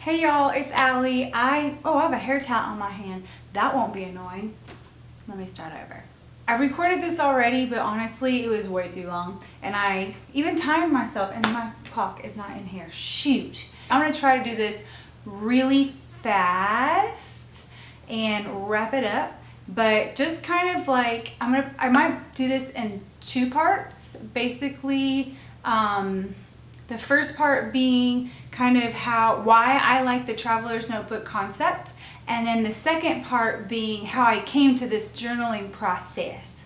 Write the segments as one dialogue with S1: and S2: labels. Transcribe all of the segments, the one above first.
S1: Hey y'all, it's Allie. I have a hair towel on my hand. That won't be annoying. Let me start over. I recorded this already, but honestly, it was way too long. And I even timed myself, and my clock is not in here. Shoot. I'm gonna try to do this really fast and wrap it up. But just kind of like, I might do this in two parts. Basically, the first part being kind of why I like the Traveler's Notebook concept, and then the second part being how I came to this journaling process.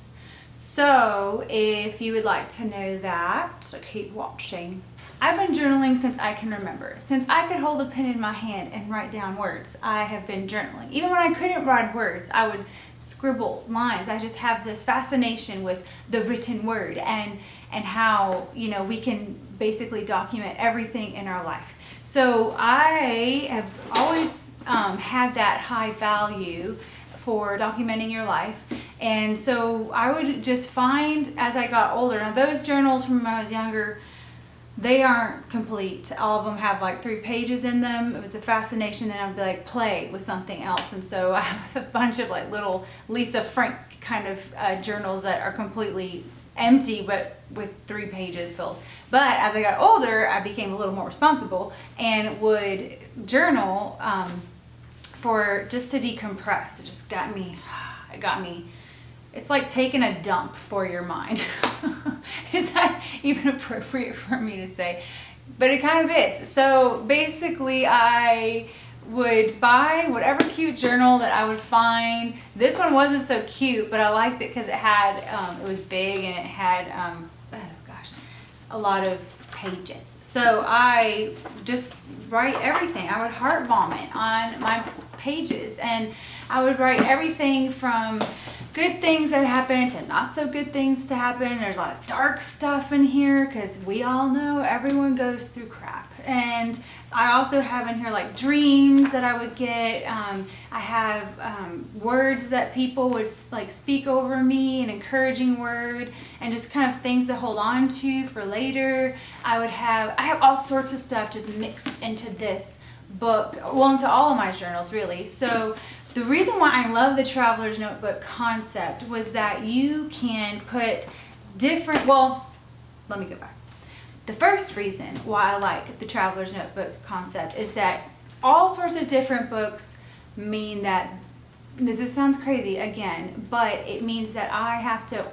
S1: So if you would like to know that, so keep watching. I've been journaling since I can remember. Since I could hold a pen in my hand and write down words, I have been journaling. Even when I couldn't write words, I would scribble lines. I just have this fascination with the written word and how, you know, we can basically document everything in our life. So I have always had that high value for documenting your life. And so I would just find as I got older, now those journals from when I was younger, they aren't complete. All of them have like 3 pages in them. It was a fascination, and I'd be like, play with something else. And so I have a bunch of like little Lisa Frank kind of journals that are completely empty, but with 3 pages filled. But as I got older, I became a little more responsible and would journal for just to decompress. It just got me, it's like taking a dump for your mind. Is that even appropriate for me to say? But it kind of is. So basically I would buy whatever cute journal that I would find. This one wasn't so cute, but I liked it because it had, it was big and it had, a lot of pages. So I just write everything. I would heart vomit on my pages, and I would write everything from good things that happen to not so good things to happen. There's a lot of dark stuff in here because we all know everyone goes through crap. And I also have in here like dreams that I would get. I have words that people would like speak over me, an encouraging word, and just kind of things to hold on to for later. I have all sorts of stuff just mixed into this book, well, into all of my journals really. So the reason why I love the Traveler's Notebook concept was that you can put different, well, let me go back. The first reason why I like the Traveler's Notebook concept is that all sorts of different books mean that, this sounds crazy again, but it means that I have to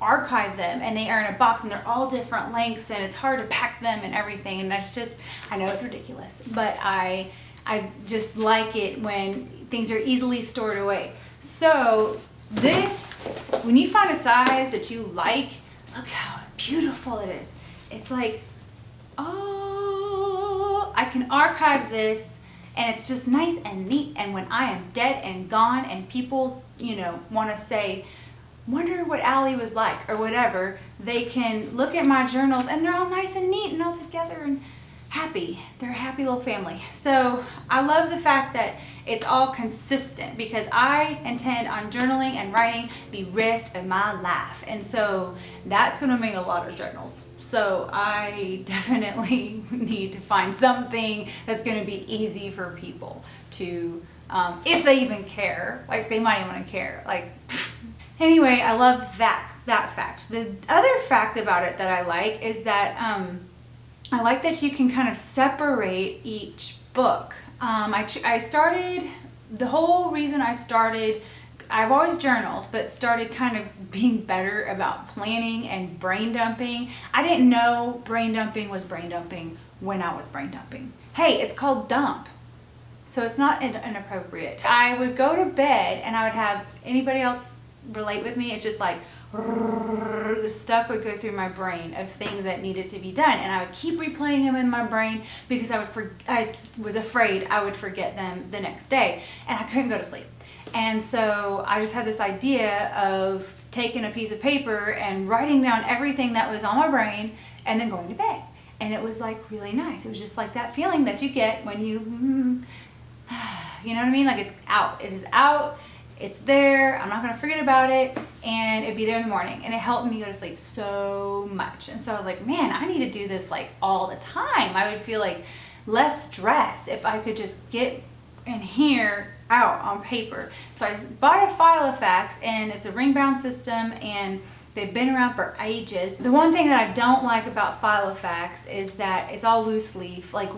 S1: archive them, and they are in a box and they're all different lengths, and it's hard to pack them and everything, and that's just, I know it's ridiculous, but I just like it when things are easily stored away. So this, when you find a size that you like, look how beautiful it is. It's like, oh, I can archive this, and it's just nice and neat, and when I am dead and gone and people, you know, want to say, wonder what Allie was like or whatever, they can look at my journals and they're all nice and neat and all together and happy. They're a happy little family. So I love the fact that it's all consistent because I intend on journaling and writing the rest of my life. And so that's going to mean a lot of journals. So I definitely need to find something that's going to be easy for people to, if they even care, like they might even want to care. Like, anyway, I love that fact. The other fact about it that I like is that I like that you can kind of separate each book. I started, the whole reason I started, I've always journaled, but started kind of being better about planning and brain dumping. I didn't know brain dumping was brain dumping when I was brain dumping. Hey, it's called dump. So it's not inappropriate. I would go to bed and I would have anybody else relate with me. It's just like stuff would go through my brain of things that needed to be done, and I would keep replaying them in my brain because I was afraid I would forget them the next day, and I couldn't go to sleep. And so I just had this idea of taking a piece of paper and writing down everything that was on my brain and then going to bed. And it was like really nice. It was just like that feeling that you get when you know what I mean? Like it's out. It is out. It's there. I'm not going to forget about it, and it'd be there in the morning, and it helped me go to sleep so much. And so I was like, man, I need to do this like all the time. I would feel like less stress if I could just get in here out on paper. So I bought a Filofax, and it's a ring bound system, and they've been around for ages. The one thing that I don't like about Filofax is that it's all loose leaf. Like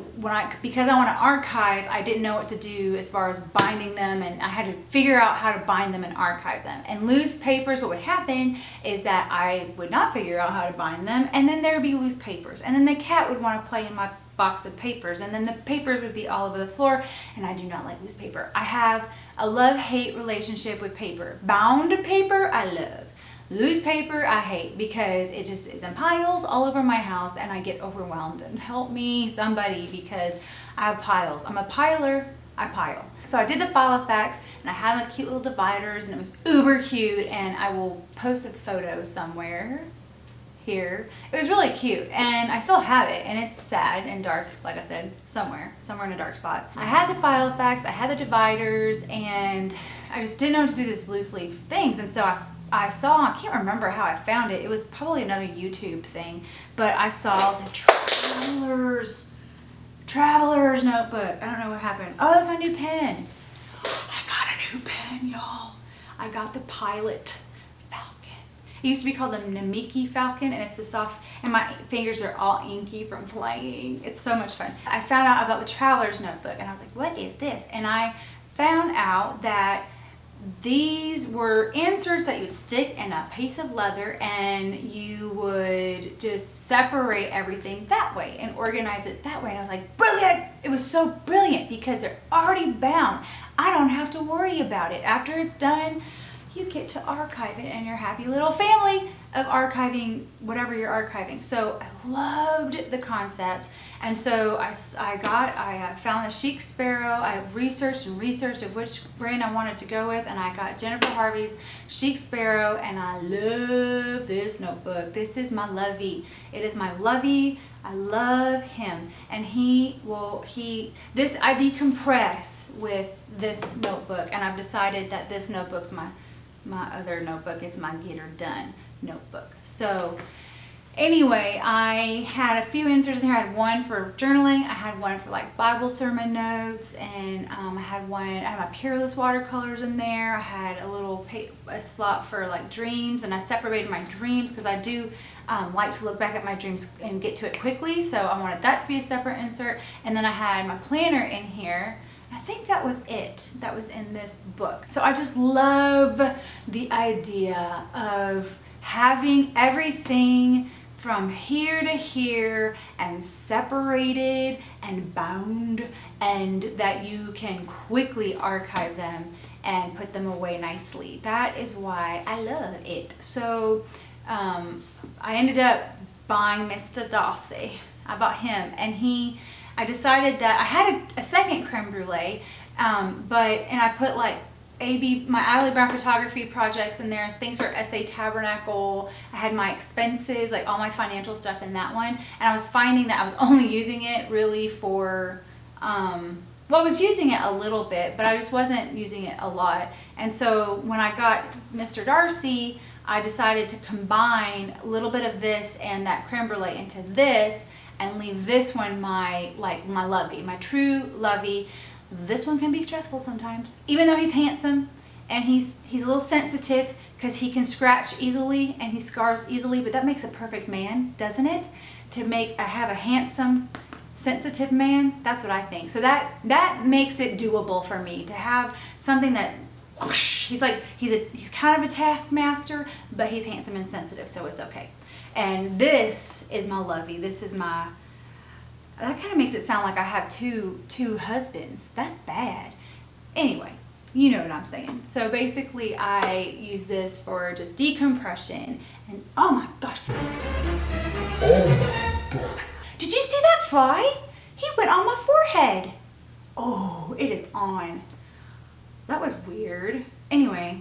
S1: because I want to archive, I didn't know what to do as far as binding them, and I had to figure out how to bind them and archive them. And loose papers, what would happen is that I would not figure out how to bind them, and then there would be loose papers. And then the cat would want to play in my box of papers, and then the papers would be all over the floor, and I do not like loose paper. I have a love-hate relationship with paper. Bound paper, I love. Loose paper, I hate, because it just is in piles all over my house, and I get overwhelmed. And help me, somebody, because I have piles. I'm a piler, I pile. So I did the Filofax, and I have the cute little dividers, and it was uber cute, and I will post a photo somewhere here. It was really cute, and I still have it, and it's sad and dark, like I said, somewhere in a dark spot. I had the Filofax, I had the dividers, and I just didn't know what to do this loose leaf things, and so I saw, I can't remember how I found it. It was probably another YouTube thing, but I saw the Traveler's Notebook. I don't know what happened. Oh, that was my new pen. I got a new pen, y'all. I got the Pilot Falcon. It used to be called the Namiki Falcon, and it's the soft, and my fingers are all inky from playing. It's so much fun. I found out about the Traveler's Notebook, and I was like, what is this? And I found out that these were inserts that you would stick in a piece of leather, and you would just separate everything that way and organize it that way. And I was like, brilliant! It was so brilliant because they're already bound. I don't have to worry about it. After it's done, you get to archive it and your happy little family of archiving whatever you're archiving. So I loved the concept, and so I found the Chic Sparrow. I researched of which brand I wanted to go with, and I got Jennifer Harvey's Chic Sparrow, and I love this notebook. This is my lovey. It is my lovey. I love him, and I decompress with this notebook, and I've decided that this notebook's my other notebook. It's my Get Her Done notebook. So anyway, I had a few inserts in here. I had one for journaling, I had one for like Bible sermon notes, and I had my Peerless watercolors in there. I had a slot for like dreams, and I separated my dreams because I do like to look back at my dreams and get to it quickly, so I wanted that to be a separate insert. And then I had my planner in here. I think that was it that was in this book. So I just love the idea of having everything from here to here and separated and bound, and that you can quickly archive them and put them away nicely. That is why I love it. So I ended up buying Mr. Darcy. I bought him, and I decided that I had a second creme brulee, and I put like my Adelaide Brown photography projects in there, things for SA Tabernacle. I had my expenses, like all my financial stuff in that one, and I was finding that I was only using it really for, I was using it a little bit, but I just wasn't using it a lot. And so when I got Mr. Darcy, I decided to combine a little bit of this and that creme brulee into this, and leave this one my lovey, my true lovey. This one can be stressful sometimes, even though he's handsome and he's a little sensitive because he can scratch easily and he scars easily, but that makes a perfect man, doesn't it? To have a handsome, sensitive man, that's what I think. So that makes it doable for me to have something that whoosh, he's kind of a taskmaster, but he's handsome and sensitive, so it's okay. And this is my lovey. This is that kind of makes it sound like I have two husbands. That's bad. Anyway, you know what I'm saying. So basically I use this for just decompression, and oh my gosh. Oh my gosh. Did you see that fly? He went on my forehead. Oh, it is on. That was weird. Anyway,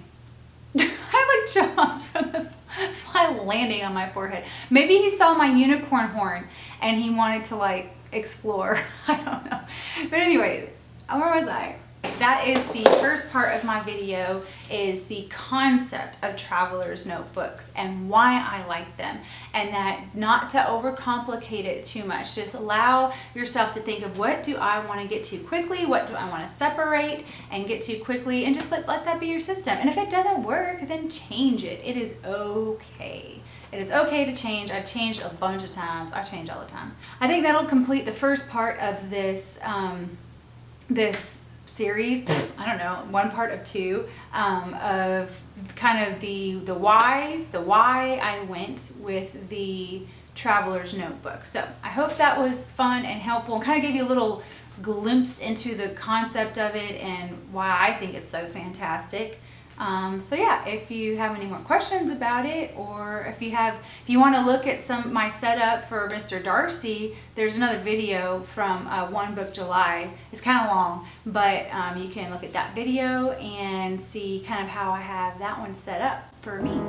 S1: I like jumps from the fly landing on my forehead. Maybe he saw my unicorn horn and he wanted to like explore. I don't know. But anyway, where was I? that is the first part of my video, is the concept of traveler's notebooks and why I like them, and that not to overcomplicate it too much. Just allow yourself to think of, what do I want to get to quickly, what do I want to separate and get to quickly, and just let that be your system. And if it doesn't work, then change it. It is okay. It is okay to change. I've changed a bunch of times. I change all the time. I think that'll complete the first part of this this series. I don't know, one part of two, of kind of the why I went with the traveler's notebook. So I hope that was fun and helpful, and kind of gave you a little glimpse into the concept of it and why I think it's so fantastic. So yeah, if you have any more questions about it, or if you want to look at my setup for Mr. Darcy, there's another video from One Book July. It's kind of long, but you can look at that video and see kind of how I have that one set up for me.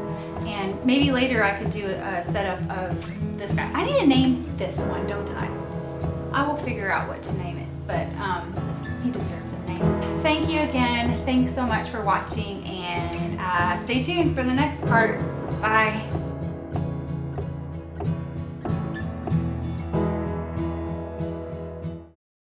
S1: And maybe later I could do a setup of this guy. I need to name this one, don't I? I will figure out what to name it, but he deserves a name. Thank you again. Thanks so much for watching, and stay tuned for the next part. Bye.